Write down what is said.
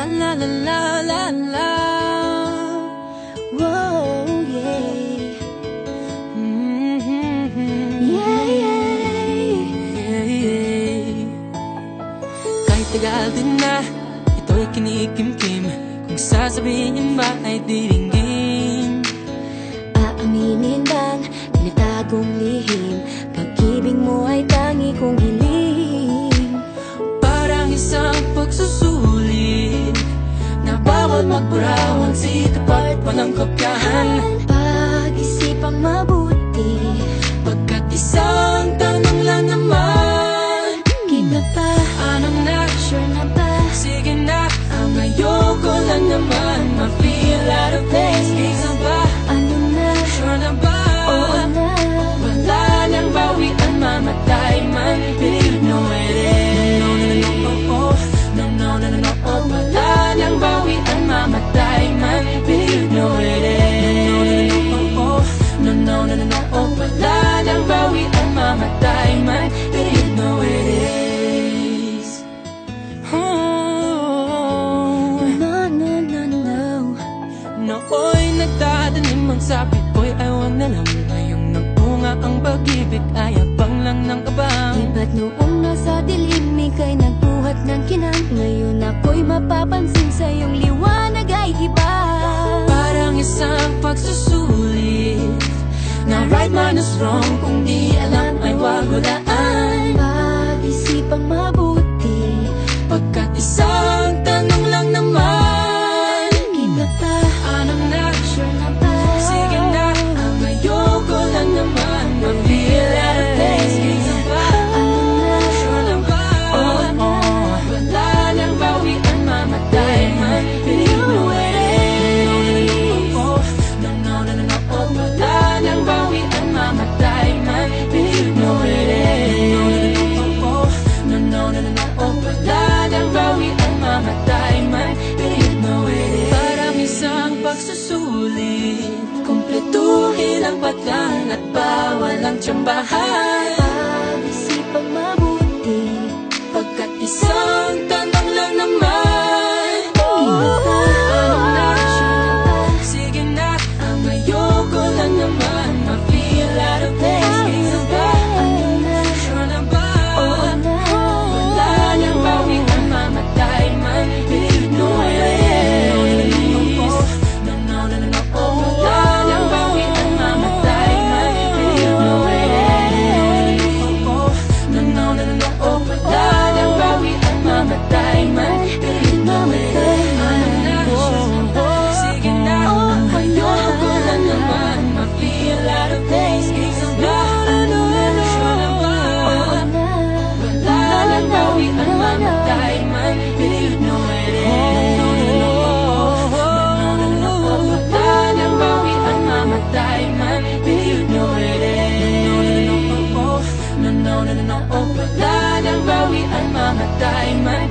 La la la la la la. Whoa, yeah. Yeah, yeah. Kahit tagal din na ito'y kinikimkim, kung sasabihin niya ba ay diringgin. Aaminin bang tinatagong lihim, pag-ibig mo ay tangi kong hiling. Parang isang pagsusulit na bawal magburawan, sikap at walang kopyahan. Pag-isipang mabuti, Pagkat isang tanong lang naman, kita pa, anong na? sure na ba? Sige na, ang ayoko lang naman ma-feel out of place. Kaysa ba? Ano na? Sure na ba? Oo na. Wala nang bawian, mamatay man, believe no it is. No, no, no, no, oh, oh. No, no, no, no, no, oh. Wala nang bawian, mamatay man, believe no it is. No, no, no, no, oh, oh. No, no, no, no, no, oh. Wala nang bawian, mamatay man, believe no it is. Oh. No, no, no, no. Nooy nagdadanim ang sapit ko'y ayaw na lang. Ngayong nagpunga ang pag-ibig ay abang lang ng abang. Iba't noong nasa dilim, ika'y nagbuhat ng kinang. Ngayon ako'y mapapansin sa iyong liwanag ay iba. Parang isang pagsusulit na right minus wrong, kung di alam ay wag hulaan. Pag-isipang mabuti, Pagkat isang tanong lang naman, kita pa, anong na? sure na ba? Sige na, ang ayoko lang naman ma-feel out of place. Kaysa ba? Ano na? Sure na ba? Oo na. Wala nang bawian, mamatay man, believe no it is. No, no, no, no, no, oh. Wala nang bawian, mamatay man, believe no it is. No, no, no, no, no, oh. Wala nang bawian, mamatay man, believe no it is. Parang isang pagsusulit, kumpletuhin ang patlang at bawal ang tsambahan. Pag-isipang mabuti, Pagkat isang tanong lang naman, kita pa, anong na? sure na ba? Sige na, ang ayoko lang naman ma-feel out of place. Kaysa ba? Ano na? Sure na ba? Oo na. Wala nang bawian, mamatay man, believe no it is. No, no, no, no, no, oh. Wala nang bawian, mamatay man, believe no it is. No, no, no, no, no, oh. Wala nang bawian, mamatay man, believe no it is. Sige na, ang ayoko lang naman ma-feel out of place. Kaysa ba? Sure na ba? Oo na. Wala nang bawian, mamatay man, believe no it is. No, no, no, oh, no, no, no, oh. Wala nang bawian, mamatay man, believe no it is. No, no, no, oh, no, no, no, no, oh. Wala nang bawian, mamatay man,